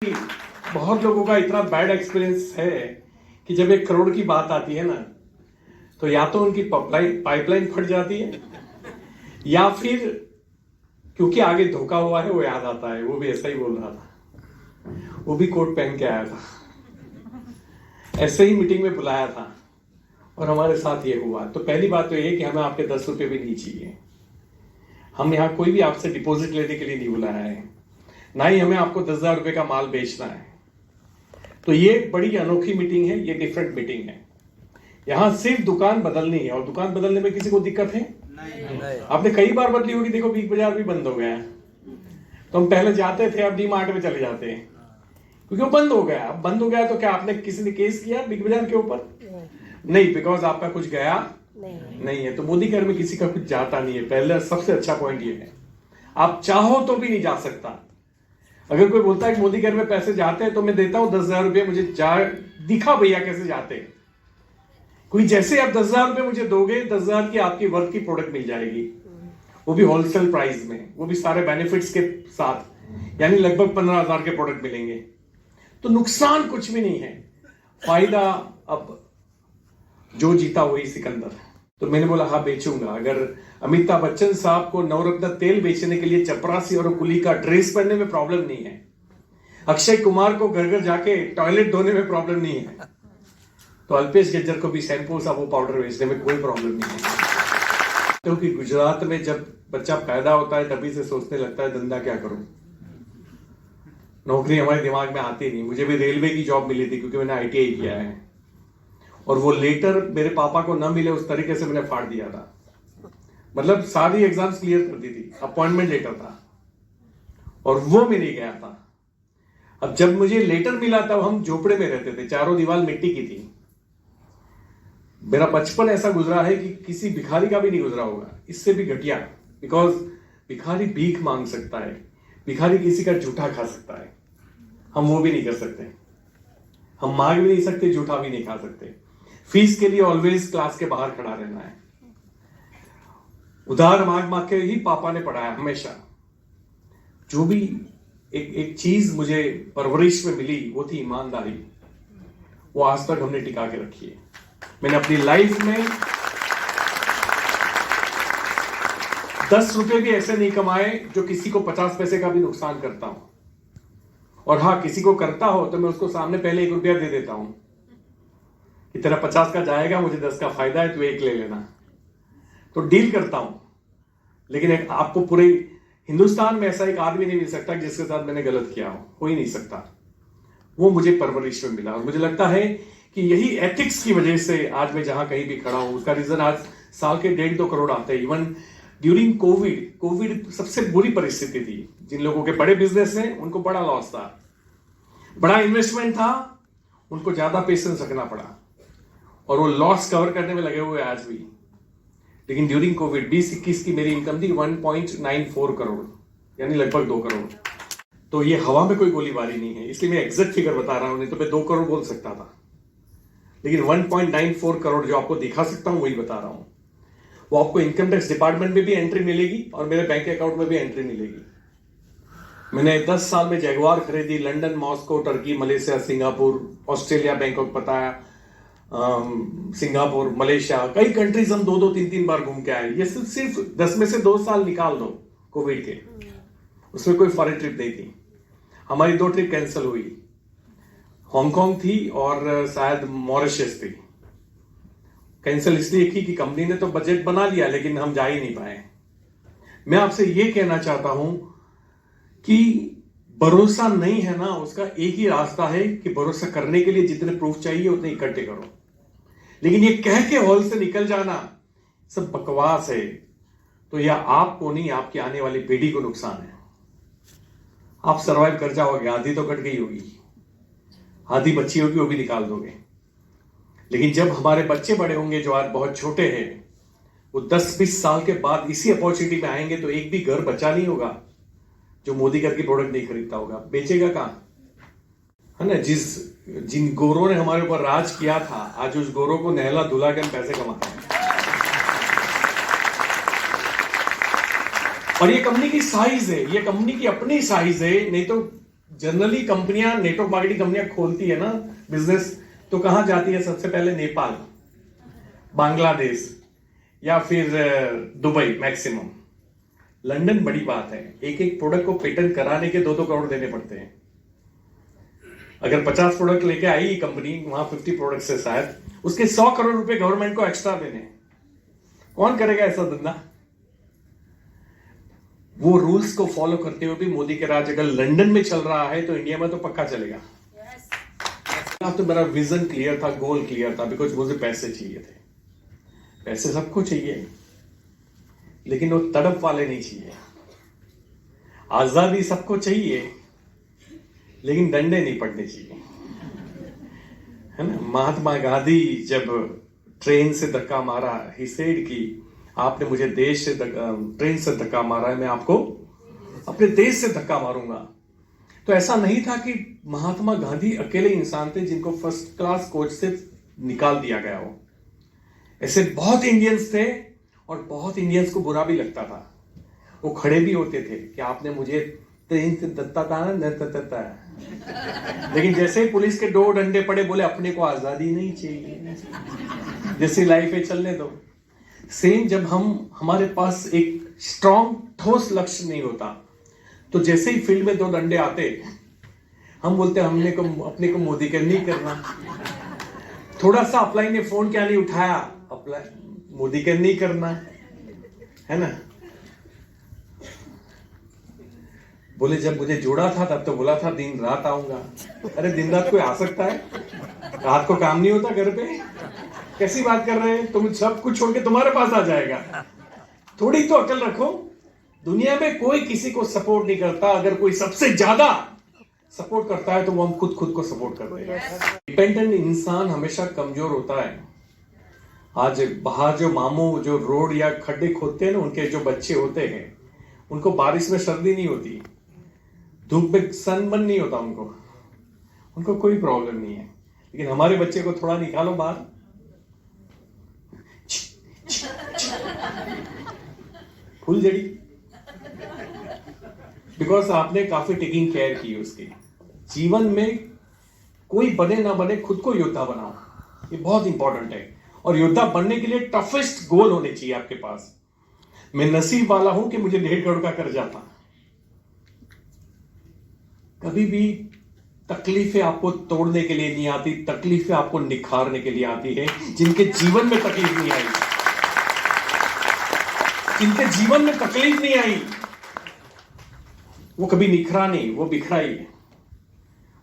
बहुत लोगों का इतना बैड एक्सपीरियंस है कि जब 1 करोड़ की बात आती है ना, तो या तो उनकी पाइपलाइन फट जाती है या फिर क्योंकि आगे धोखा हुआ है वो याद आता है। वो भी ऐसा ही बोल रहा था, वो भी कोट पहन के आया था, ऐसे ही मीटिंग में बुलाया था और हमारे साथ ये हुआ। तो पहली बात तो ये कि हमें आपके 10 रुपए भी नहीं चाहिए। हम यहाँ कोई भी आपसे डिपॉजिट लेने के लिए नहीं बुलाया है, ना ही हमें आपको 10,000 रुपए का माल बेचना है। तो ये बड़ी अनोखी मीटिंग है, ये डिफरेंट मीटिंग है। यहाँ सिर्फ दुकान बदलनी है और दुकान बदलने में किसी को दिक्कत है? नहीं। आपने कई बार बदली होगी। देखो बिग बाजार भी बंद हो गया है, तो हम पहले जाते थे, अब डी मार्ट में चले जाते हैं क्योंकि वो बंद हो गया। अब बंद हो गया तो क्या आपने किसी ने केस किया बिग बाजार के ऊपर? नहीं, बिकॉज आपका कुछ गया नहीं है। तो मोदी घर में किसी का कुछ जाता नहीं है। पहले सबसे अच्छा पॉइंट ये है, आप चाहो तो भी नहीं जा सकता। अगर कोई बोलता है कि मोदी घर में पैसे जाते हैं तो मैं देता हूं 10,000 रुपये, मुझे दिखा भैया कैसे जाते हैं। कोई जैसे आप 10,000 रुपये मुझे दोगे, 10,000 की आपकी वर्थ की प्रोडक्ट मिल जाएगी, वो भी होलसेल प्राइस में, वो भी सारे बेनिफिट्स के साथ, यानी लगभग 15,000 के प्रोडक्ट मिलेंगे। तो नुकसान कुछ भी नहीं है, फायदा अब जो जीता वही सिकंदर। तो मैंने बोला हाँ बेचूंगा। अगर अमिताभ बच्चन साहब को नवरत्न तेल बेचने के लिए चपरासी और कुली का ड्रेस पहनने में प्रॉब्लम नहीं है, अक्षय कुमार को घर घर जाके टॉयलेट धोने में प्रॉब्लम नहीं है, तो अल्पेश गज्जर को भी शैम्पू साबुन पाउडर बेचने में कोई प्रॉब्लम नहीं है। क्योंकि गुजरात में जब बच्चा पैदा होता है तभी से सोचने लगता है धंधा क्या करूं। नौकरी हमारे दिमाग में आती नहीं। मुझे भी रेलवे की जॉब मिली थी क्योंकि मैंने ITI किया है, और वो लेटर मेरे पापा को न मिले उस तरीके से मैंने फाड़ दिया था। मतलब सारी एग्जाम्स क्लियर कर दी थी, अपॉइंटमेंट लेटर था और वो मिल गया था। अब जब मुझे लेटर मिला तब हम झोपड़े में रहते थे, चारों दीवार मिट्टी की थी। मेरा बचपन ऐसा गुजरा है कि किसी भिखारी का भी नहीं गुजरा होगा, इससे भी घटिया। बिकॉज भिखारी भीख मांग सकता है, भिखारी किसी का जूठा खा सकता है, हम वो भी नहीं कर सकते। हम मांग भी नहीं सकते, जूठा भी नहीं खा सकते। फीस के लिए ऑलवेज क्लास के बाहर खड़ा रहना है। उधार मांग मांग के ही पापा ने पढ़ाया हमेशा। जो भी एक चीज मुझे परवरिश में मिली वो थी ईमानदारी। वो आज तक हमने टिका के रखी है। मैंने अपनी लाइफ में 10 रुपए भी ऐसे नहीं कमाए जो किसी को 50 पैसे का भी नुकसान करता हूं। और हाँ, किसी को करता हो तो मैं उसको सामने पहले 1 रुपया दे देता हूं कि तेरा 50 का जाएगा, मुझे 10 का फायदा है, तू 1 ले लेना। तो डील करता हूं। लेकिन एक आपको पूरे हिंदुस्तान में ऐसा एक आदमी नहीं मिल सकता जिसके साथ मैंने गलत किया हो, कोई नहीं सकता। वो मुझे परवरिश में मिला और मुझे लगता है कि यही एथिक्स की वजह से आज मैं जहां कहीं भी खड़ा हूं। उसका रीजन आज साल के 1.5-2 करोड़ आते हैं। इवन ड्यूरिंग कोविड सबसे बुरी परिस्थिति थी। जिन लोगों के बड़े बिजनेस हैं उनको बड़ा लॉस था, बड़ा इन्वेस्टमेंट था, उनको ज्यादा पेशेंस रखना पड़ा और वो लॉस कवर करने में लगे हुए आज भी। लेकिन ड्यूरिंग कोविड 2021 की मेरी इनकम थी 1.94 करोड़, यानी लगभग 2 करोड़। तो ये हवा में कोई गोलीबारी नहीं है, इसलिए मैं एग्जैक्ट फिगर बता रहा हूं, नहीं तो मैं 2 करोड़ बोल सकता था। लेकिन 1.94 करोड़ जो आपको दिखा सकता हूं वही बता रहा हूं। वो आपको इनकम टैक्स डिपार्टमेंट में भी एंट्री मिलेगी और मेरे बैंक अकाउंट में भी एंट्री मिलेगी। मैंने 10 साल में जगुआर खरीदी, London, Moscow, Turkey, Malaysia, Singapore, Australia, Bangkok, Pattaya, Singapore, Malaysia, कई कंट्रीज हम 2-2, 3-3 बार घूम के आए। ये सिर्फ 10 में से 2 साल निकाल दो कोविड के, उसमें कोई फॉरेन ट्रिप नहीं थी। हमारी 2 ट्रिप कैंसिल हुई, हांगकांग थी और शायद मॉरिशस थी। कैंसिल इसलिए की कि कंपनी ने तो बजट बना लिया लेकिन हम जा ही नहीं पाए। मैं आपसे ये कहना चाहता हूं कि भरोसा नहीं है ना, उसका एक ही रास्ता है कि भरोसा करने के लिए जितने प्रूफ चाहिए उतने इकट्ठे करो। लेकिन ये कह के हॉल से निकल जाना सब बकवास है। तो यह आपको नहीं, आपकी आने वाली पीढ़ी को नुकसान है। आप सरवाइव कर जाओगे, आधी तो कट गई होगी, आधी बच्ची होगी वो भी निकाल दोगे। लेकिन जब हमारे बच्चे बड़े होंगे जो आज बहुत छोटे हैं, वो 10-20 साल के बाद इसी अपॉर्चुनिटी में आएंगे तो एक भी घर बचा नहीं होगा जो मोदी घर की प्रोडक्ट नहीं खरीदता होगा। बेचेगा कहां? है ना, जिन गोरों ने हमारे ऊपर राज किया था, आज उस गोरों को नहला धुला के हम पैसे कमाते हैं। और ये कंपनी की साइज है, ये कंपनी की अपनी साइज है, नहीं तो जनरली कंपनियां, नेटवर्क मार्केटिंग कंपनियां खोलती है ना बिजनेस, तो कहां जाती है सबसे पहले? नेपाल, बांग्लादेश या फिर दुबई मैक्सिमम। लंदन बड़ी बात है, एक एक प्रोडक्ट को पेटेंट कराने के 2-2 करोड़ देने पड़ते हैं। अगर 50 प्रोडक्ट लेके आई कंपनी, वहां 50 प्रोडक्ट से शायद उसके 100 करोड़ रुपए गवर्नमेंट को एक्स्ट्रा देने। कौन करेगा ऐसा धंधा? वो रूल्स को फॉलो करते हुए भी मोदी के राज अगर लंदन में चल रहा है तो इंडिया में तो पक्का चलेगा। अब तो मेरा विजन क्लियर था, गोल क्लियर था, बिकॉज मुझे पैसे चाहिए थे। पैसे सबको चाहिए, लेकिन वो तड़प वाले नहीं चाहिए। आजादी सबको चाहिए, लेकिन डंडे नहीं पड़ने चाहिए, है ना। महात्मा गांधी जब ट्रेन से धक्का मारा, ही सेड कि आपने मुझे देश से ट्रेन से धक्का मारा है, मैं आपको अपने देश से धक्का मारूंगा। तो ऐसा नहीं था कि महात्मा गांधी अकेले इंसान थे जिनको फर्स्ट क्लास कोच से निकाल दिया गया हो। ऐसे बहुत इंडियंस थे, और बहुत इंडियंस को बुरा भी लगता था। वो खड़े भी होते थे कि आपने मुझे ट्रेन से दत्ता था ना, लेकिन जैसे ही पुलिस के 2 डंडे पड़े, बोले अपने को आजादी नहीं चाहिए, जैसी लाइफ है चलने दो। सेम जब हमारे पास एक स्ट्रॉन्ग ठोस लक्ष्य नहीं होता, तो जैसे ही फील्ड में 2 डंडे आते, हम बोलते हमने को अपने को मोदी का नहीं करना। थोड़ा सा अपलाइन ने फोन क्या नहीं उठाया, अपलाइन मोदी का नहीं करना, है ना। बोले जब मुझे जोड़ा था तब तो बोला था दिन रात आऊंगा। अरे दिन रात कोई आ सकता है? रात को काम नहीं होता घर पे? कैसी बात कर रहे हैं तुम? सब कुछ छोड़ के तुम्हारे पास आ जाएगा। थोड़ी तो अकल रखो। दुनिया में कोई किसी को सपोर्ट नहीं करता, अगर कोई सबसे ज्यादा सपोर्ट करता है तो वो हम खुद को सपोर्ट करते हैं। डिपेंडेंट इंसान हमेशा कमजोर होता है। आज बाहर जो मामू जो रोड या खड्डे खोदते हैं ना, उनके जो बच्चे होते हैं, उनको बारिश में सर्दी नहीं होती, धूप में सनबर्न नहीं होता, उनको कोई प्रॉब्लम नहीं है। लेकिन हमारे बच्चे को थोड़ा निकालो बाहर, फुल जड़ी, बिकॉज आपने काफी टेकिंग केयर की उसकी। जीवन में कोई बने ना बने, खुद को योद्धा बनाओ, ये बहुत इंपॉर्टेंट है। और योद्धा बनने के लिए टफेस्ट गोल होने चाहिए आपके पास। मैं नसीब वाला हूं कि मुझे 1.5 करोड़ का कर्जा था। कभी भी तकलीफें आपको तोड़ने के लिए नहीं आती, तकलीफें आपको निखारने के लिए आती है। जिनके जीवन में तकलीफ नहीं आई, जिनके जीवन में तकलीफ नहीं आई, वो कभी निखरा नहीं, वो बिखरा ही है।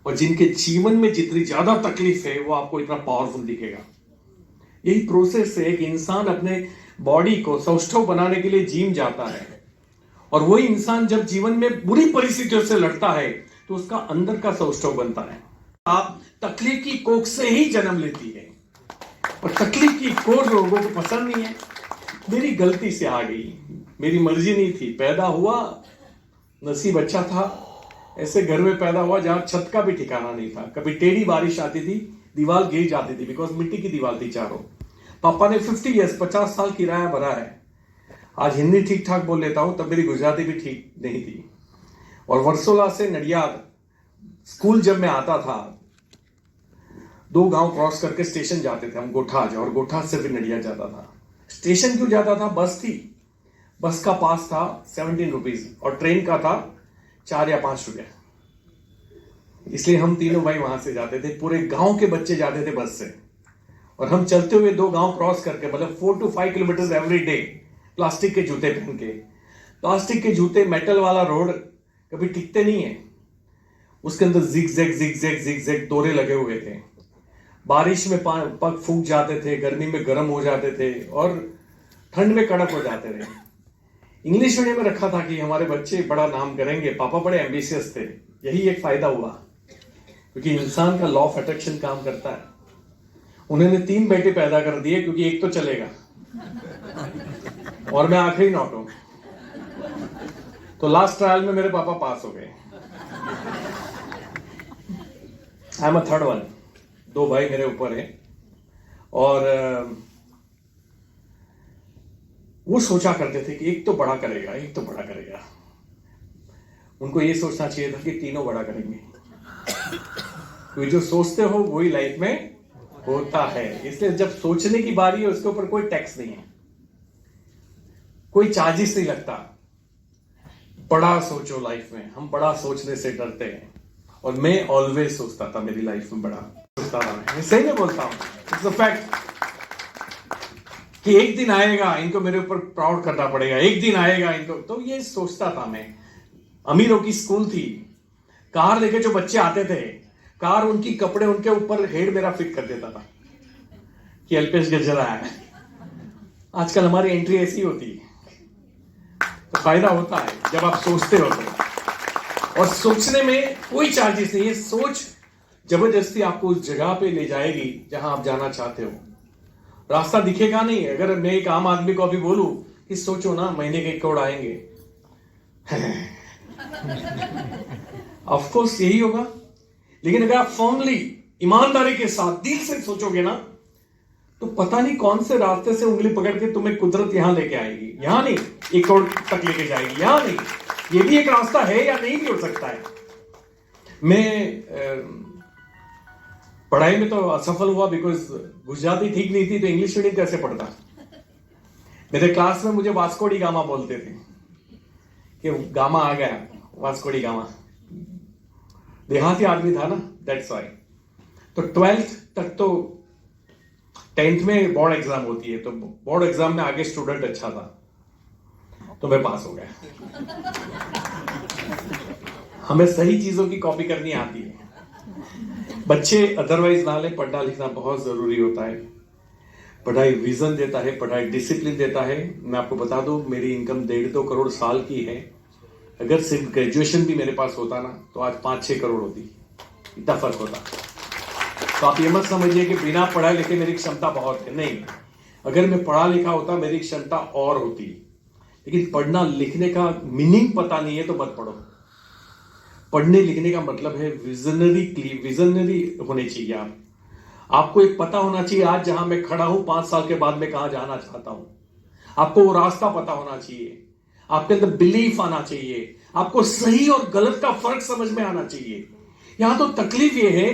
और जिनके जीवन में जितनी ज्यादा तकलीफ है, वो आपको इतना पावरफुल दिखेगा। यही प्रोसेस है कि इंसान अपने बॉडी को सौष्ठव बनाने के लिए जिम जाता है, और वही इंसान जब जीवन में बुरी परिस्थितियों से लड़ता है तो उसका अंदर का सौष्ठव बनता है। आप तकलीफ की कोख से ही जन्म लेती है, और तकलीफ की कोख लोगों को पसंद नहीं है। मेरी गलती से आ गई, मेरी मर्जी नहीं थी, पैदा हुआ, नसीब अच्छा था, ऐसे घर में पैदा हुआ जहां छत का भी ठिकाना नहीं था। कभी टेढ़ी बारिश आती थी, दीवार गिर जाती थी, बिकॉज मिट्टी की दीवार थी चारों। पापा ने 50 साल किराया भरा है। आज हिंदी ठीक ठाक बोल लेता हूं, तब मेरी गुजराती भी ठीक नहीं थी। और वर्सोला से नडियाद स्कूल जब मैं आता था, 2 गांव क्रॉस करके स्टेशन जाते थे हम, गोठाज, और गोठाज से फिर नडियाद जाता था। स्टेशन क्यों जाता था? बस थी, बस का पास था 17 रुपीज, और ट्रेन का था 4 या 5 रुपया। इसलिए हम तीनों भाई वहां से जाते थे। पूरे गांव के बच्चे जाते थे बस से, और हम चलते हुए 2 गांव क्रॉस करके, मतलब 4 to 5 kilometre every day, plastic के जूते पहन के। प्लास्टिक के जूते, मेटल वाला रोड कभी टिकते नहीं है, उसके अंदर जिग-जैग दौरे लगे हुए थे। बारिश में पग फूक जाते थे, गर्मी में गर्म हो जाते थे, और ठंड में कड़क हो जाते थे। इंग्लिश मीडियम में रखा था कि हमारे बच्चे बड़ा नाम करेंगे। पापा बड़े एम्बिशियस थे, यही एक फायदा हुआ, क्योंकि इंसान का लॉ ऑफ अट्रैक्शन काम करता है। उन्होंने 3 बेटे पैदा कर दिए, क्योंकि एक तो चलेगा, और मैं आखिरी नौट हूं। तो लास्ट ट्रायल में मेरे पापा पास हो गए। I am a third one. 2 भाई मेरे ऊपर है, और वो सोचा करते थे कि एक तो बड़ा करेगा, एक तो बड़ा करेगा। उनको ये सोचना चाहिए था कि तीनों बड़ा करेंगे, क्योंकि जो सोचते हो वही लाइफ में होता है। इसलिए जब सोचने की बारी है उसके ऊपर कोई टैक्स नहीं है, कोई चार्जेस नहीं लगता। बड़ा सोचो लाइफ में, हम बड़ा सोचने से डरते हैं, और मैं ऑलवेज सोचता था मेरी लाइफ में बड़ा सोचता था। मैं सही में बोलता हूं, इट्स अ फैक्ट कि एक दिन आएगा इनको मेरे ऊपर प्राउड करना पड़ेगा, एक दिन आएगा इनको, तो ये सोचता था मैं। अमीरों की स्कूल थी, कार लेके जो बच्चे आते थे, कार उनकी कपड़े उनके ऊपर हेड मेरा फिट कर देता था कि अल्पेश गजरा है। आजकल हमारी एंट्री ऐसी होती है, तो फायदा होता है जब आप सोचते हो तो। और सोचने में कोई चार्जेस नहीं है, सोच जबरदस्ती आपको उस जगह पे ले जाएगी जहां आप जाना चाहते हो। रास्ता दिखेगा नहीं। अगर मैं एक आम आदमी को अभी बोलूं कि सोचो ना महीने के 1 करोड़ आएंगे, ऑफ कोर्स यही होगा। लेकिन अगर आप फॉर्मली, ईमानदारी के साथ, दिल से सोचोगे ना, तो पता नहीं कौन से रास्ते से उंगली पकड़ के तुम्हें कुदरत यहां लेके आएगी। यहां नहीं 1 करोड़ तक लेके जाएगी, यहां नहीं। ये भी एक रास्ता है या नहीं भी हो सकता है। मैं पढ़ाई में तो असफल हुआ बिकॉज गुजराती ठीक नहीं थी, तो इंग्लिश मीडियम कैसे पढ़ता। मेरे क्लास में मुझे वास्को डी गामा बोलते थे कि गामा आ गया, वास्को डी गामा। देहाती आदमी था ना, दैट्स व्हाई। तो 12th तक तो 10th में बोर्ड एग्जाम होती है, तो बोर्ड एग्जाम में आगे स्टूडेंट अच्छा था तो मैं पास हो गया। हमें सही चीजों की कॉपी करनी आती है। बच्चे अदरवाइज ना ले, पढ़ना लिखना बहुत जरूरी होता है। पढ़ाई विजन देता है, पढ़ाई डिसिप्लिन देता है। मैं आपको बता दूं, मेरी इनकम 1.5-2 करोड़ साल की है। अगर सिर्फ ग्रेजुएशन भी मेरे पास होता ना, तो आज 5-6 करोड़ होती। इतना फर्क होता। तो आप ये मत समझिए कि बिना पढ़ाई लिखे मेरी क्षमता बहुत है, नहीं। अगर मैं पढ़ा लिखा होता मेरी क्षमता और होती। लेकिन पढ़ना लिखने का मीनिंग पता नहीं है तो मत पढ़ो। पढ़ने लिखने का मतलब है विजनरी होने चाहिए आप। आपको एक पता होना चाहिए, आज जहां मैं खड़ा हूं 5 साल के बाद मैं कहां जाना चाहता हूं। आपको वो रास्ता पता होना चाहिए, आपके अंदर बिलीफ आना चाहिए, आपको सही और गलत का फर्क समझ में आना चाहिए। यहां तो तकलीफ ये है,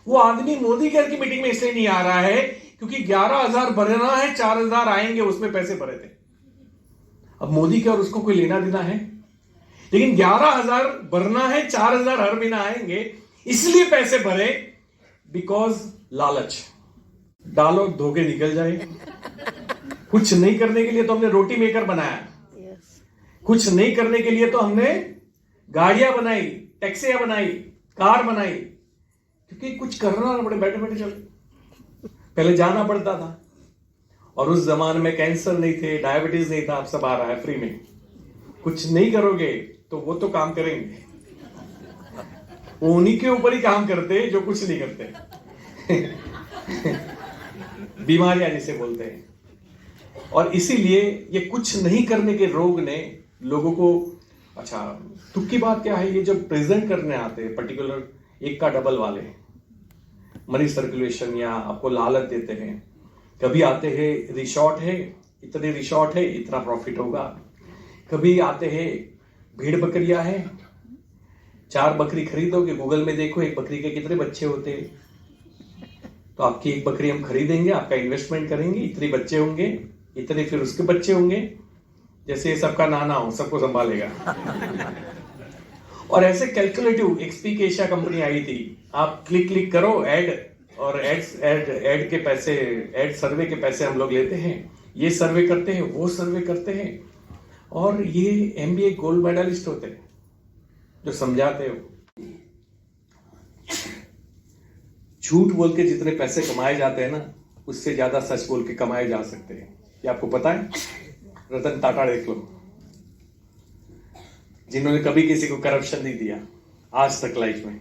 वो आदमी मोदी घर की मीटिंग में इसलिए नहीं आ रहा है क्योंकि 11,000 भरना है, 4,000 आएंगे, उसमें पैसे भरे थे। अब मोदी के और उसको कोई लेना देना है, लेकिन 11,000 भरना है, 4,000 हर महीना आएंगे, इसलिए पैसे भरे, बिकॉज लालच। डालो धोखे निकल जाए। कुछ नहीं करने के लिए तो हमने रोटी मेकर बनाया, कुछ नहीं करने के लिए तो हमने गाड़ियां बनाई, टैक्सियां बनाई, कार बनाई, क्योंकि कुछ करना ना पड़े, बैठे बैठे चलो। पहले जाना पड़ता था, और उस जमाने में कैंसर नहीं थे, डायबिटीज नहीं था, अब सब आ रहा है फ्री में। कुछ नहीं करोगे तो वो तो काम करेंगे, वो उन्हीं के ऊपर ही काम करते जो कुछ नहीं करते। बीमारियां जिसे बोलते हैं। और इसीलिए ये कुछ नहीं करने के रोग ने लोगों को, अच्छा दुख की बात क्या है, ये जब प्रेजेंट करने आते हैं पर्टिकुलर एक का डबल वाले मनी सर्कुलेशन, या आपको लालच देते हैं। कभी आते हैं रिसोर्ट है, इतने रिसोर्ट है, इतना प्रॉफिट होगा। कभी आते हैं भेड़ बकरियां हैं, 4 बकरी खरीदोगे, गूगल में देखो एक बकरी के कितने बच्चे होते हैं, तो आपकी एक बकरी हम खरीदेंगे, आपका इन्वेस्टमेंट करेंगे, इतने बच्चे होंगे, इतने फिर उसके बच्चे होंगे, जैसे ये सबका नाना हो, सबको संभालेगा। और ऐसे कैलकुलेटिव एक्सपीक एशिया कंपनी आई थी, आप क्लिक करो ऐड, और एड के पैसे, एड सर्वे के पैसे हम लोग लेते हैं, ये सर्वे करते हैं, वो सर्वे करते हैं, और ये एमबीए गोल्ड मेडलिस्ट होते हैं जो समझाते हो। झूठ बोल के जितने पैसे कमाए जाते हैं ना, उससे ज्यादा सच बोल के कमाए जा सकते हैं। ये आपको पता है? रतन टाटा देख लो, जिन्होंने कभी किसी को करप्शन नहीं दिया आज तक लाइफ में,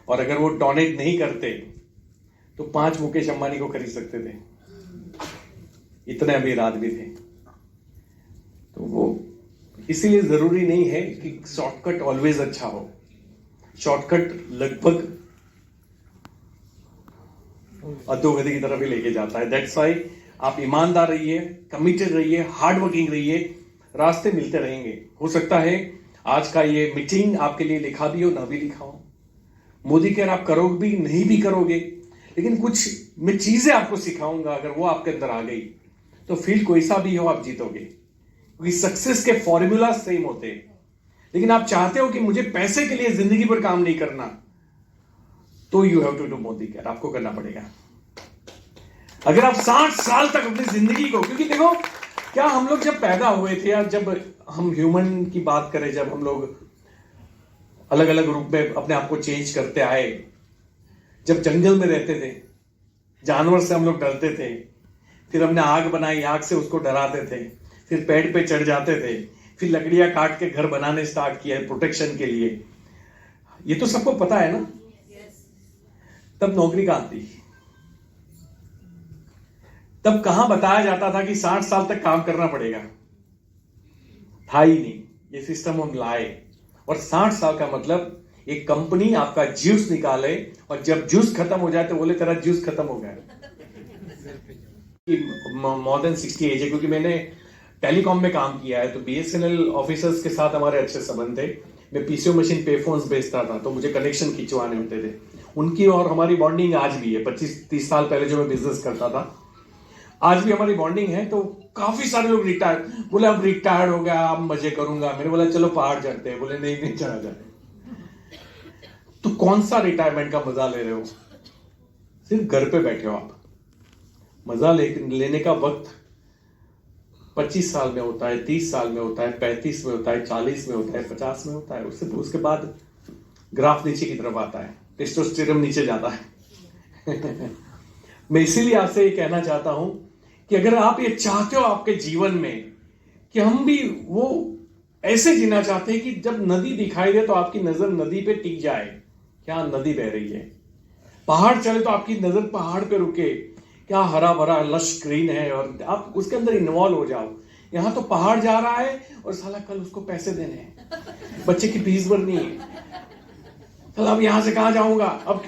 और अगर वो डोनेट नहीं करते तो 5 मुकेश अंबानी को खरीद सकते थे, इतने अमीर आदमी थे। तो वो इसीलिए जरूरी नहीं है कि शॉर्टकट ऑलवेज अच्छा हो। शॉर्टकट लगभग अधोगति की तरफ ही लेके जाता है। दैट्स व्हाई आप ईमानदार रहिए, कमिटेड रहिए, हार्ड वर्किंग रहिए, रास्ते मिलते रहेंगे। हो सकता है आज का ये मीटिंग आपके लिए लिखा भी हो ना भी लिखा हो, मोदी केयर आप करोगे भी नहीं भी करोगे, लेकिन कुछ मैं चीजें आपको सिखाऊंगा, अगर वो आपके अंदर आ गई तो फील्ड कोई सा भी हो आप जीतोगे, क्योंकि सक्सेस के फॉर्मूला सेम होते हैं। लेकिन आप चाहते हो कि मुझे पैसे के लिए जिंदगी भर काम नहीं करना, तो यू हैव टू डू मोदी केयर, आपको करना पड़ेगा। अगर आप 60 साल तक अपनी जिंदगी को, क्योंकि देखो क्या हम लोग जब पैदा हुए थे या जब हम ह्यूमन की बात करें, जब हम लोग अलग अलग रूप में अपने आप को चेंज करते आए, जब जंगल में रहते थे, जानवर से हम लोग डरते थे, फिर हमने आग बनाई, आग से उसको डराते थे, फिर पेड़ पे चढ़ जाते थे, फिर लकड़ियां काट के घर बनाने स्टार्ट किया प्रोटेक्शन के लिए। ये तो सबको पता है ना। तब नौकरी कहां थी? तब कहां बताया जाता था कि 60 साल तक काम करना पड़ेगा? था ही नहीं। ये सिस्टम हम लाए, और 60 साल का मतलब एक कंपनी आपका जूस निकाले, और जब जूस खत्म हो जाए तो बोले तेरा जूस खत्म हो गया। मोर देन 60 एज है, क्योंकि मैंने टेलीकॉम में काम किया है, तो बीएसएनएल ऑफिसर्स के साथ हमारे अच्छे संबंध थे। मैं पीसीओ मशीन पे फोन्स बेचता था, तो मुझे कनेक्शन खिंचवाने होते थे। उनकी और हमारी बॉन्डिंग आज भी है। 25-30 साल पहले जो मैं बिजनेस करता था, आज भी हमारी बॉन्डिंग है। तो काफी सारे लोग रिटायर, बोले अब रिटायर्ड हो गया, अब मजे करूंगा। मैंने बोला चलो पहाड़ चढ़ते हैं। बोले नहीं नहीं चढ़ा जाए। तो कौन सा रिटायरमेंट का मजा ले रहे हो? सिर्फ घर पे बैठे हो आप। मजा लेने का वक्त 25 साल में होता है, 30 साल में होता है, 35 में होता है, 40 में होता है, 50 में होता है। उसके बाद ग्राफ नीचे की तरफ आता है, टेस्टोस्टेरोन नीचे जाता है। मैं इसीलिए आपसे ये कहना चाहता हूं कि अगर आप ये चाहते हो आपके जीवन में कि हम भी वो ऐसे जीना चाहते हैं कि जब नदी दिखाई दे तो आपकी नजर नदी पे टिक जाए, क्या नदी बह रही है। पहाड़ चले तो आपकी नजर पहाड़ पे रुके, क्या हरा भरा लश ग्रीन है, और आप उसके अंदर इन्वॉल्व हो जाओ। यहां तो पहाड़ जा रहा है और साला कल उसको पैसे देने हैं, बच्चे की फीस भरनी है, साला अब यहां से कहां जाऊंगा। अब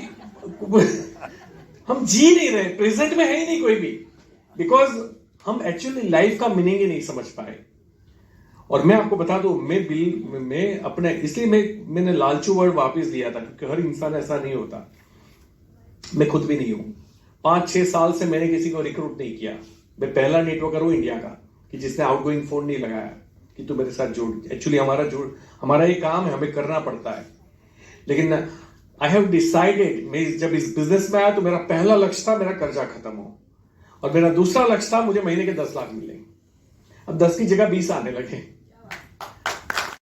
हम जी नहीं रहे, प्रेजेंट में है ही नहीं कोई भी, बिकॉज हम एक्चुअली लाइफ का मीनिंग ही नहीं समझ पाए। और मैं आपको बता दूं, मैं अपने इसलिए मैंने लालचू वर्ड वापस लिया था, क्योंकि हर इंसान ऐसा नहीं होता। मैं खुद भी नहीं हूं। 5-6 साल से मैंने किसी को रिक्रूट नहीं किया। मैं पहला नेटवर्कर हूं इंडिया का कि जिसने आउटगोइंग फोन नहीं लगाया कि तू मेरे साथ जुड़। एक्चुअली हमारा ये काम है, हमें करना पड़ता है। लेकिन आई हैव डिसाइडेड, मैं जब इस बिजनेस में आया तो मेरा पहला लक्ष्य था मेरा कर्जा खत्म हो, और मेरा दूसरा लक्ष्य था मुझे महीने के 10 लाख मिले। अब 10 की जगह 20 आने लगे।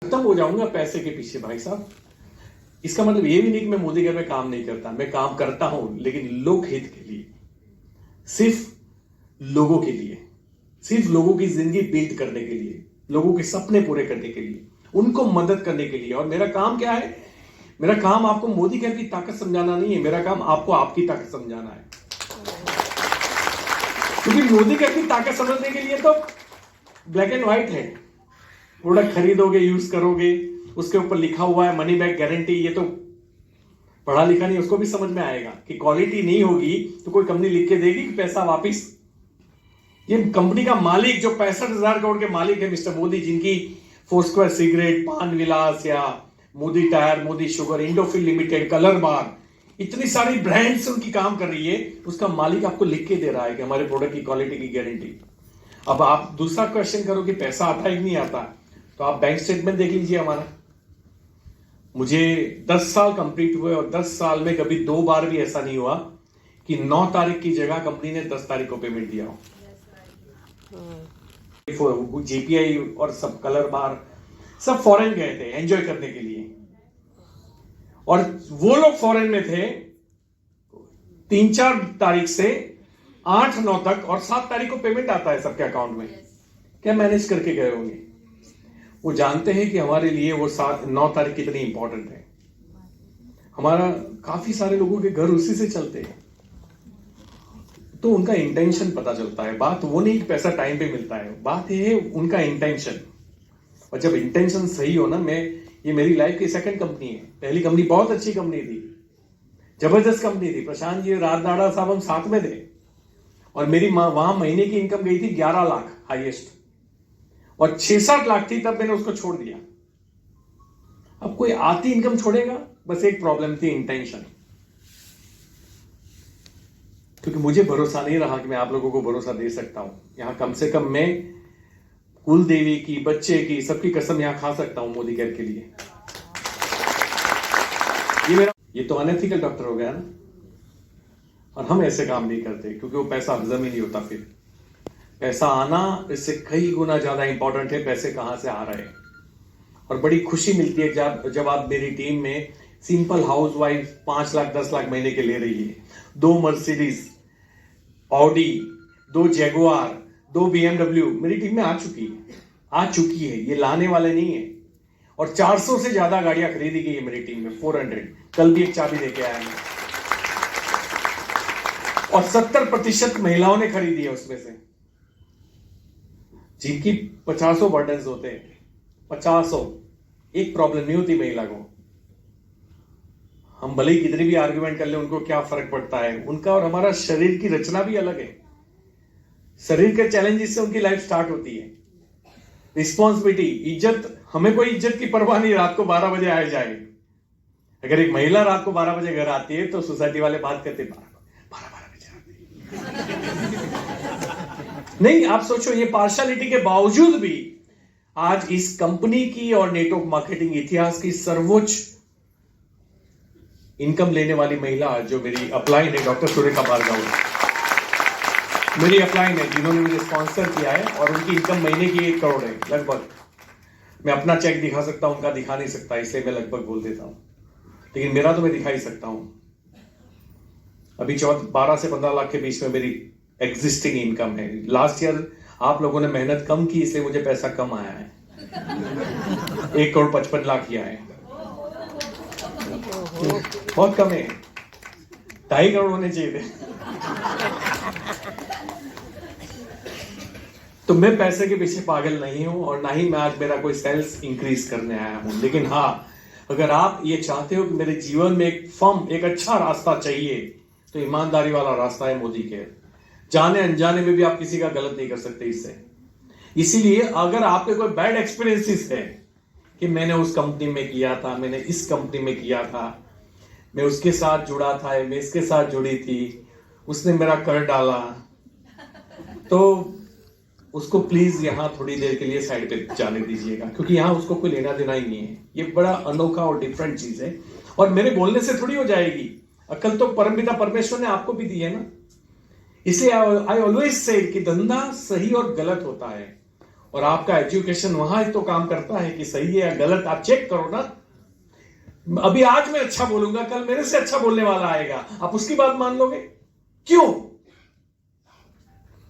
खत्म हो जाऊंगा पैसे के पीछे भाई साहब। इसका मतलब ये भी नहीं कि मैं मोदी केयर में काम नहीं करता, मैं काम करता हूं, लेकिन लोकहित के लिए, सिर्फ लोगों के लिए, सिर्फ लोगों की जिंदगी बिल्ड करने के लिए, लोगों के सपने पूरे करने के लिए, उनको मदद करने के लिए। और मेरा काम क्या है? मेरा काम आपको मोदी केयर की ताकत समझाना नहीं है, मेरा काम आपको आपकी ताकत समझाना है। क्योंकि मोदी केयर की ताकत समझने के लिए तो ब्लैक एंड व्हाइट है। प्रोडक्ट खरीदोगे, यूज करोगे, उसके ऊपर लिखा हुआ है मनी बैक गारंटी, ये तो पढ़ा लिखा नहीं उसको भी समझ में आएगा कि क्वालिटी नहीं होगी तो कोई कंपनी लिख के देगी कि पैसा वापिस। ये कंपनी का मालिक जो 65,000 करोड़ के मालिक है मिस्टर मोदी, जिनकी फोरस्क्वायर सिगरेट, पान विलास या Modi tyre, Modi sugar, Indofil limited, colour bar, इतनी सारी ब्रांड्स उनकी काम कर रही है, उसका मालिक आपको लिख के दे रहा है कि हमारे प्रोडक्ट की क्वालिटी की गारंटी। अब आप दूसरा क्वेश्चन करो कि पैसा आता है कि नहीं आता, तो आप बैंक स्टेटमेंट देख लीजिए हमारा। मुझे 10 साल कंप्लीट हुए और 10 साल में कभी 2 बार भी ऐसा नहीं हुआ कि 9 तारीख की जगह कंपनी ने 10 तारीख को पेमेंट दिया हो। जीपीआई और सब कलर बार सब फॉरेन गए थे एंजॉय करने के लिए, और वो लोग फॉरेन में थे 3-4 तारीख से 8-9 तक, और 7 तारीख को पेमेंट आता है सबके अकाउंट में। क्या मैनेज करके गए होंगे? वो जानते हैं कि हमारे लिए वो 9 तारीख कितनी इंपॉर्टेंट है। हमारा काफी सारे लोगों के घर उसी से चलते हैं, तो उनका इंटेंशन पता चलता है। बात वो नहीं कि पैसा टाइम पे मिलता है, बात ये है उनका इंटेंशन। और जब इंटेंशन सही हो ना, ये मेरी लाइफ की सेकंड कंपनी है। पहली कंपनी बहुत अच्छी कंपनी थी, जबरदस्त कंपनी थी। प्रशांत जी, राजनाड़ा साहब, हम साथ में थे, और मेरी वहां महीने की इनकम गई थी 11 लाख हाईएस्ट, और 6-7 लाख थी तब मैंने उसको छोड़ दिया। अब कोई आती इनकम छोड़ेगा? बस एक प्रॉब्लम थी, इंटेंशन। क्योंकि मुझे भरोसा नहीं रहा कि मैं आप लोगों को भरोसा दे सकता हूं। यहां कम से कम मैं कुल देवी की, बच्चे की, सबकी कसम यहां खा सकता हूं मोदी केयर के लिए। ये तो अनएथिकल डॉक्टर हो गया ना। और हम ऐसे काम नहीं करते क्योंकि वो पैसा हजम ही नहीं होता। फिर पैसा आना इससे कई गुना ज्यादा इंपॉर्टेंट है पैसे कहां से आ रहे हैं। और बड़ी खुशी मिलती है जब आप मेरी टीम में simple house wife 5 lakh 10 lakh महीने के ले रही है, 2 मर्सिडीज, ऑडी, 2 जैगुआर, 2 BMW मेरी टीम में आ चुकी है। ये लाने वाले नहीं है। और 400 से ज्यादा गाड़ियां खरीदी गई है मेरी टीम में, 400। कल भी एक चाबी लेके आया मैं। और 70% महिलाओं ने खरीदी है उसमें से, जिनकी 50 बर्डन होते हैं। 50 एक प्रॉब्लम नहीं होती महिला को। हम भले ही कितनी भी आर्ग्यूमेंट कर ले, उनको क्या फर्क पड़ता है? उनका और हमारा शरीर की रचना भी अलग है। शरीर के चैलेंजेस से उनकी लाइफ स्टार्ट होती है। रिस्पॉन्सिबिलिटी, इज्जत, हमें कोई इज्जत की परवाह नहीं, रात को 12 बजे आए जाए। अगर एक महिला रात को 12 बजे घर आती है तो सोसाइटी वाले बात करते 12 बजे आती नहीं। आप सोचो, ये पार्शलिटी के बावजूद भी आज इस कंपनी की और नेटवर्क मार्केटिंग इतिहास की सर्वोच्च इनकम लेने वाली महिला जो मेरी अपलाइन है, डॉक्टर सुरेखा भार्गव मेरी अपलाइन है, जिन्होंने मुझे स्पॉन्सर किया है। और उनकी इनकम महीने की 1 करोड़ है लगभग। मैं अपना चेक दिखा सकता हूं, उनका दिखा नहीं सकता, इसलिए मैं लगभग बोल देता हूं। लेकिन मेरा तो मैं दिखा ही सकता हूं। अभी 12 से 15 लाख के बीच में मेरी एग्जिस्टिंग इनकम है। लास्ट ईयर आप लोगों ने मेहनत कम की, इसलिए मुझे पैसा कम आया है। 1 करोड़ 55 लाख किया है, बहुत कम है। 2.5 करोड़ होने चाहिए थे। तो मैं पैसे के पीछे पागल नहीं हूं, और ना ही मैं आज मेरा कोई सेल्स इंक्रीज करने आया हूं। लेकिन हाँ, अगर आप ये चाहते हो कि मेरे जीवन में एक अच्छा रास्ता चाहिए, तो ईमानदारी वाला रास्ता है मोदी केयर। जाने अनजाने में भी आप किसी का गलत नहीं कर सकते इससे। इसीलिए अगर आपके कोई बैड एक्सपीरियंसेस है कि मैंने उस कंपनी में किया था, मैंने इस कंपनी में किया था, मैं उसके साथ जुड़ा था, मैं इसके साथ जुड़ी थी, उसने मेरा कर डाला, तो उसको प्लीज यहां थोड़ी देर के लिए साइड पे जाने दीजिएगा, क्योंकि यहां उसको कोई लेना देना ही नहीं है। ये बड़ा अनोखा और डिफरेंट चीज है, और मेरे बोलने से थोड़ी हो जाएगी। अकल तो परमपिता परमेश्वर ने आपको भी दी है ना। इसलिए आई ऑलवेज से कि धंधा सही और गलत होता है, और आपका एजुकेशन वहां तो काम करता है कि सही है या गलत। आप चेक करो ना। अभी आज मैं अच्छा बोलूंगा, कल मेरे से अच्छा बोलने वाला आएगा, आप उसकी बात मान लोगे? क्यों?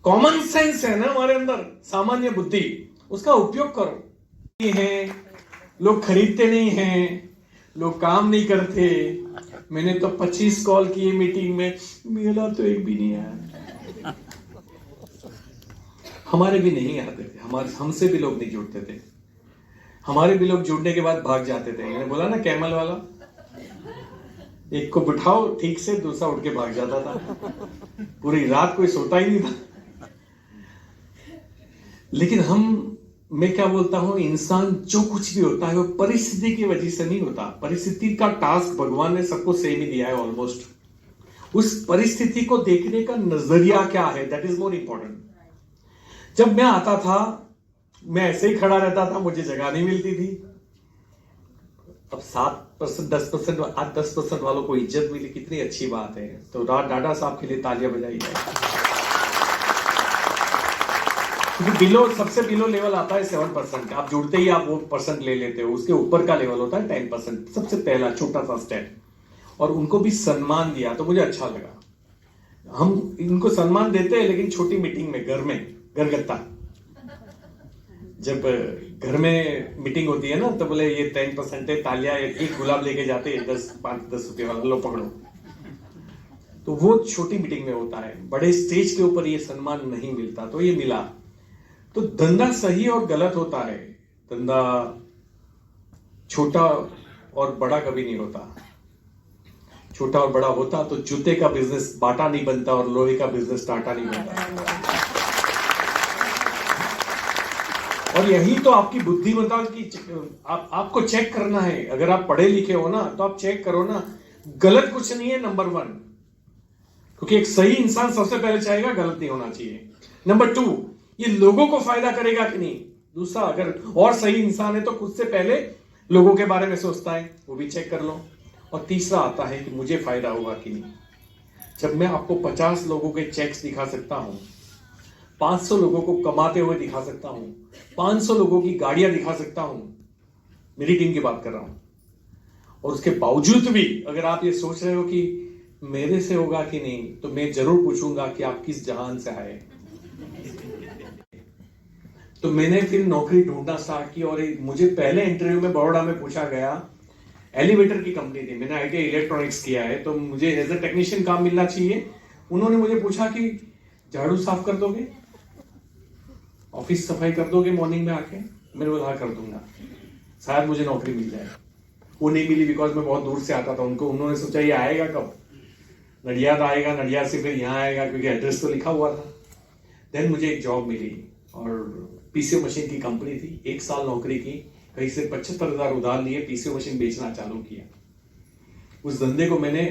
कॉमन सेंस है ना हमारे अंदर, सामान्य बुद्धि, उसका उपयोग करो। है लोग खरीदते नहीं हैं, लोग काम नहीं करते। मैंने तो 25 कॉल किए मीटिंग में, मेरा तो एक भी नहीं आया। हमारे भी नहीं आते थे, हमसे भी लोग नहीं जुड़ते थे। हमारे भी लोग जुड़ने के बाद भाग जाते थे। मैंने बोला ना, कैमल वाला, एक को बिठाओ ठीक से, दूसरा उठ के भाग जाता था। पूरी रात कोई सोता ही नहीं था। लेकिन मैं क्या बोलता हूं, इंसान जो कुछ भी होता है वो परिस्थिति की वजह से नहीं होता। परिस्थिति का टास्क भगवान ने सबको सेम ही दिया है ऑलमोस्ट। उस परिस्थिति को देखने का नजरिया क्या है, दैट इज मोर इंपॉर्टेंट। जब मैं आता था, मैं ऐसे ही खड़ा रहता था, मुझे जगह नहीं मिलती थी। अब 7% 10% 8-10% वालों को इज्जत मिली, कितनी अच्छी बात है। तो डाडा साहब के लिए तालियां बजाई जाए। क्योंकि सबसे बिलो लेवल आता है 7%। आप जुड़ते ही आप वो परसेंट ले लेते हो। उसके ऊपर का लेवल होता है 10%, सबसे पहला छोटा सा स्टेप। और उनको भी सम्मान दिया तो मुझे अच्छा लगा। हम इनको सम्मान देते हैं, लेकिन छोटी मीटिंग में, घर में, घरगत्ता, जब घर में मीटिंग होती है ना, तो बोले ये 10% है, तालियां, एक गुलाब लेके जाते हैं 5-10 रुपए वाला, लो पकड़ो। तो वो छोटी मीटिंग में होता है, बड़े स्टेज के ऊपर ये सम्मान नहीं मिलता। तो ये मिला। तो धंधा सही और गलत होता है। धंधा छोटा और बड़ा कभी नहीं होता। छोटा और बड़ा होता तो जूते का बिजनेस बाटा नहीं बनता, और लोहे का बिजनेस टाटा नहीं बनता। और यही तो आपकी बुद्धिमत्ता की आपको चेक करना है। अगर आप पढ़े लिखे हो ना तो आप चेक करो ना, गलत कुछ नहीं है नंबर 1, क्योंकि एक सही इंसान सबसे पहले चाहेगा गलत नहीं होना चाहिए। नंबर 2, ये लोगों को फायदा करेगा कि नहीं। दूसरा, अगर और सही इंसान है तो खुद से पहले लोगों के बारे में सोचता है, वो भी चेक कर लो। और तीसरा आता है कि मुझे फायदा होगा कि नहीं। जब मैं आपको 50 लोगों के चेक्स दिखा सकता हूं, 500 लोगों को कमाते हुए दिखा सकता हूं, 500 लोगों की गाड़ियां दिखा सकता हूं, मेरी टीम की बात कर रहा हूं, और उसके बावजूद भी अगर आप ये सोच रहे हो कि मेरे से होगा कि नहीं, तो मैं जरूर पूछूंगा कि आप किस जहान से आए। तो मैंने फिर नौकरी ढूंढना स्टार्ट की, और मुझे पहले इंटरव्यू में बड़ौदा में पूछा गया, एलिवेटर की कंपनी थी, मैंने आईटी इलेक्ट्रॉनिक्स किया है, तो मुझे एज ए टेक्नीशियन काम मिलना चाहिए। उन्होंने मुझे पूछा कि झाड़ू साफ कर दोगे, ऑफिस सफाई कर दोगे मॉर्निंग में आके। मैंने बोला हाँ कर दूंगा, शायद मुझे नौकरी मिल जाए। वो नहीं मिली बिकॉज मैं बहुत दूर से आता था। उन्होंने सोचा ये आएगा कब, नडियाद आएगा, नडियाद से फिर यहाँ आएगा, क्योंकि एड्रेस तो लिखा हुआ था। देन मुझे एक जॉब मिली, और पीसीओ मशीन की कंपनी थी। 1 साल नौकरी की, कहीं से 75,000 उधार लिए, पीसीओ मशीन बेचना चालू किया। उस धंधे को मैंने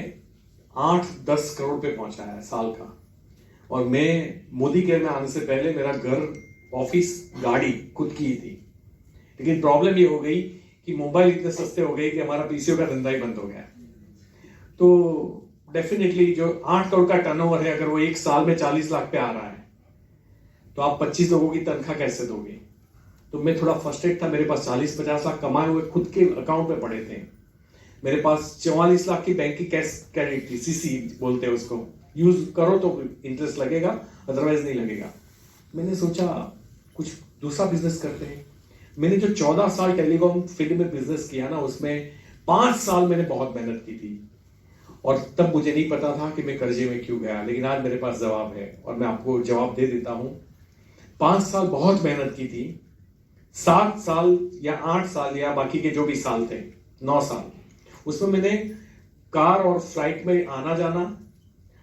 8-10 करोड़ पे पहुंचाया साल का। और मैं मोदी केयर में आने से पहले मेरा घर, ऑफिस, गाड़ी खुद की ही थी। लेकिन प्रॉब्लम ये हो गई कि मोबाइल इतने सस्ते हो गए कि हमारा पीसीओ का धंधा ही बंद हो गया। तो डेफिनेटली जो 8 करोड़ का टर्नओवर है, अगर वो 1 साल में 40 लाख पे आ रहा है, तो आप 25 लोगों की तनख्वाह कैसे दोगे। तो मैं थोड़ा फ्रस्ट्रेट था। मेरे पास 40-50 लाख कमाए हुए खुद के अकाउंट में पड़े थे। मेरे पास 44 लाख की बैंक की कैश क्रेडिट थी, सीसी बोलते हैं उसको। यूज करो तो इंटरेस्ट लगेगा, अदरवाइज नहीं लगेगा। मैंने सोचा कुछ दूसरा बिजनेस करते हैं। मैंने जो 14 साल टेलीकॉम फील्ड में बिजनेस किया ना, उसमें 5 साल मैंने बहुत मेहनत की थी, और तब मुझे नहीं पता था कि मैं कर्जे में क्यों गया। लेकिन आज मेरे पास जवाब है, और मैं आपको जवाब दे देता हूं। 5 साल बहुत मेहनत की थी, 7 साल या 8 साल या बाकी के जो भी साल थे, 9 साल, उसमें मैंने कार और फ्लाइट में आना जाना,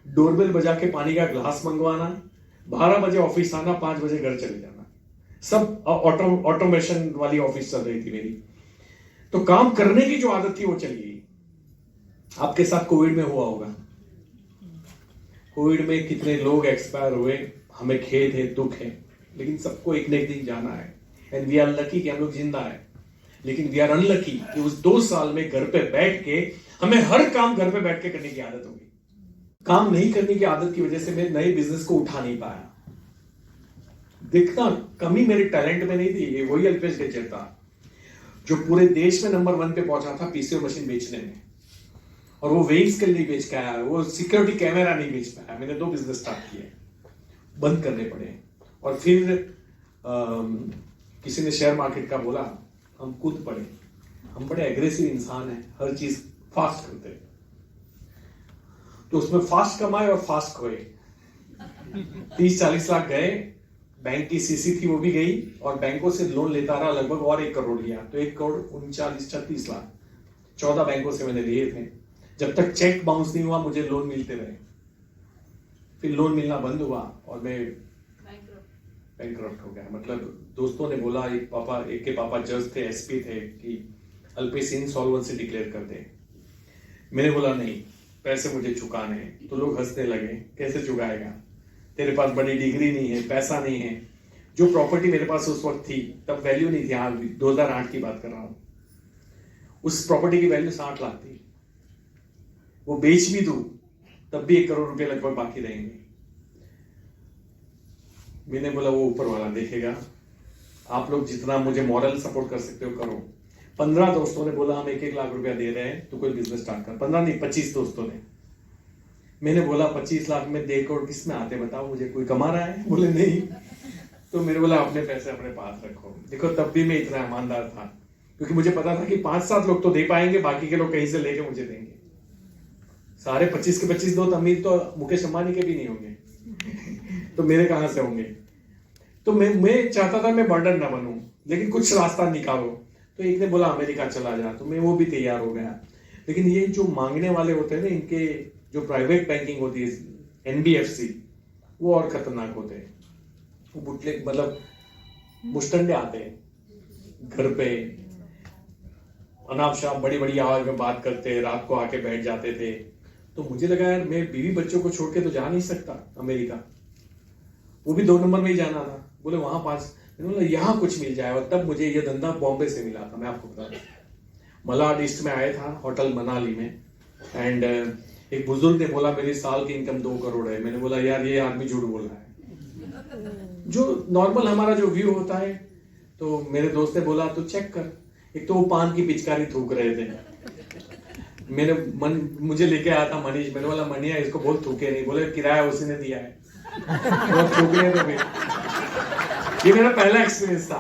डोरबेल बजा के पानी का ग्लास मंगवाना, 12 बजे ऑफिस आना, 5 बजे घर चले जाना, सब ऑटोमेशन वाली ऑफिस चल रही थी मेरी। तो काम करने की जो आदत थी वो चली गई। आपके साथ कोविड में हुआ होगा। कोविड में कितने लोग एक्सपायर हुए, हमें खेद है, दुख है, लेकिन सबको एक न एक दिन जाना है। एंड वी आर लकी कि हम लोग जिंदा है। लेकिन वी आर अनलकी कि उस 2 साल में घर पे बैठ के हमें हर काम घर पे बैठ के करने की आदत हो गई। काम नहीं करने की आदत की वजह से मैं नए बिजनेस को उठा नहीं पाया। देखना, कमी मेरे टैलेंट में नहीं थी। ये वही अल्पेश गज्जर था जो पूरे देश में नंबर 1 पे पहुंचा था पीसीओ मशीन बेचने में, और वो वेव स्केल नहीं बेच के आया, वो सिक्योरिटी कैमरा नहीं बेच पाया। मैंने 2 बिजनेस स्टार्ट किए, बंद करने पड़े। और फिर किसी ने शेयर मार्केट का बोला, हम कूद पड़े। हम बड़े एग्रेसिव इंसान हैं, हर चीज फास्ट करते हैं, तो उसमें फास्ट कमाए और फास्ट खोए। 30-40 लाख गए, बैंक की सीसी थी वो भी गई, और बैंकों से लोन लेता रहा, लगभग और 1 करोड़ लिया, तो 1 करोड़ 39-36 लाख 14 बैंकों से मैंने लिए थे। जब तक चेक बाउंस नहीं हुआ मुझे लोन मिलते रहे। फिर लोन मिलना बंद हुआ और मैं बैंकरप्ट हो गया। मतलब दोस्तों ने बोला, एक के पापा जज थे, एसपी थे, कि अल्पेश इंसॉल्वेंसी डिक्लेयर कर दे। मैंने बोला नहीं, पैसे मुझे चुकाने हैं। तो लोग हंसने लगे, कैसे चुकाएगा, तेरे पास बड़ी डिग्री नहीं है, पैसा नहीं है। जो प्रॉपर्टी मेरे पास उस वक्त थी, तब वैल्यू नहीं थी, हाँ 2008 की बात कर रहा हूं, उस प्रॉपर्टी की वैल्यू 60 लाख थी। वो बेच भी दूं तब भी 1 करोड़ रुपए लगभग बाकी रहेंगे। मैंने बोला वो ऊपर वाला देखेगा, आप लोग जितना मुझे मॉरल सपोर्ट कर सकते हो करो। 15 दोस्तों ने बोला हम 1-1 लाख रुपया दे रहे हैं, तो कोई बिजनेस स्टार्ट कर। 15 नहीं, 25 दोस्तों ने। मैंने बोला 25 लाख में 1.5 करोड़ किस में आते बताओ मुझे, कोई कमा रहा है? बोले नहीं। तो मैंने बोला अपने पैसे अपने पास रखो। देखो तब भी मैं इतना ईमानदार था, क्योंकि मुझे पता था कि 5-7 लोग तो दे पाएंगे, बाकी के लोग कहीं से लेके मुझे देंगे। सारे 25 के 25 दोस्त अमीर तो मुकेश अंबानी के भी नहीं होंगे तो मेरे कहां से होंगे। तो मैं चाहता था मैं बर्डन ना बनूं, लेकिन कुछ रास्ता निकालो। तो एक ने बोला अमेरिका चला जा, तो मैं वो भी तैयार हो गया। लेकिन ये जो मांगने वाले होते हैं ना, इनके जो प्राइवेट बैंकिंग होती है, एनबीएफसी, वो और खतरनाक होते हैं। वो बुटले, मतलब मुस्टंडे आते हैं घर पे, अनाप शनाप बड़ी बड़ी आवाज में बात करते, रात को आके बैठ जाते थे। तो मुझे लगा यार मैं बीवी बच्चों को छोड़ के तो जा नहीं सकता अमेरिका, वो भी 2 नंबर में ही जाना था। बोले वहां पास, मैंने बोला यहाँ कुछ मिल जाए। और तब मुझे ये धंधा बॉम्बे से मिला था, मैं आपको बता दूं। मलाड ईस्ट में आया था, होटल मनाली में, एंड एक बुजुर्ग ने बोला मेरी साल की इनकम 2 करोड़ है। मैंने बोला यार ये आदमी झूठ बोल रहा है। जो नॉर्मल हमारा जो व्यू होता है, तो मेरे दोस्त ने बोला तो चेक कर। एक तो वो पान की पिचकारी थूक रहे थे, मुझे लेके आया था मनीष। मैंने बोला मनिया इसको बहुत थूके नहीं। बोले किराया उसी ने दिया है, बहुत थूकने तो भी। ये मेरा पहला एक्सपीरियंस था।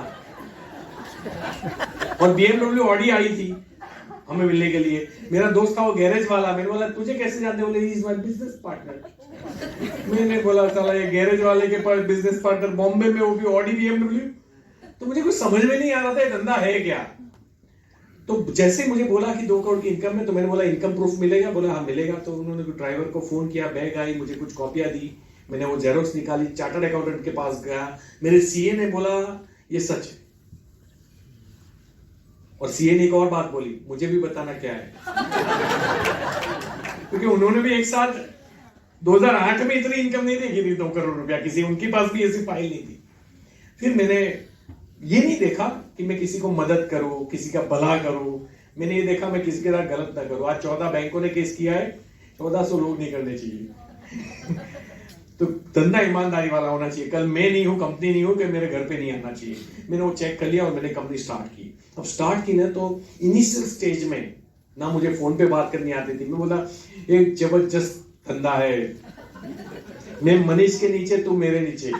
और BMW ऑडी आई थी हमें मिलने के लिए। मेरा दोस्त था वो गैरेज वाला। मैंने बोला तुझे कैसे जानते? बोले he is my business partner. मैंने बोला चला ये गैरेज वाले के पास बिजनेस पार्टनर बॉम्बे में, वो भी ऑडी BMW। तो मुझे कुछ समझ में नहीं आ रहा था ये धंधा है क्या। तो जैसे मुझे बोला कि 2 करोड़ की इनकम है, तो मैंने बोला इनकम प्रूफ मिलेगा? बोला हाँ मिलेगा। तो उन्होंने ड्राइवर को फोन किया, बैग आई, मुझे कुछ कॉपियां दी, मैंने वो जेरोक्स निकाली, चार्टर्ड अकाउंटेंट के पास गया। मेरे सीए ने बोला ये सच है। और सीए ने एक और बात बोली, मुझे भी बताना क्या है। क्योंकि उन्होंने भी एक साथ 2008 में इतनी इनकम नहीं देखी थी 2 करोड़ रुपया किसी, उनके पास भी ऐसी फाइल नहीं थी। फिर मैंने ये नहीं देखा कि मैं किसी को मदद करूं, किसी का भला करूं। मैंने ये देखा मैं किसी के साथ गलत ना करूं। आज 14 बैंकों ने केस किया है, 1400 लोग नहीं करने चाहिए। तो धंधा ईमानदारी वाला होना चाहिए। कल मैं नहीं हूं, कंपनी नहीं हूं कि मेरे घर पे नहीं आना चाहिए। मैंने वो चेक कर लिया और मैंने कंपनी स्टार्ट की। अब स्टार्ट की ना तो इनिशियल स्टेज में ना मुझे फोन पे बात करनी आती थी। मैं बोला एक जबरदस्त धंधा है, मैं मनीष के नीचे, तू मेरे नीचे।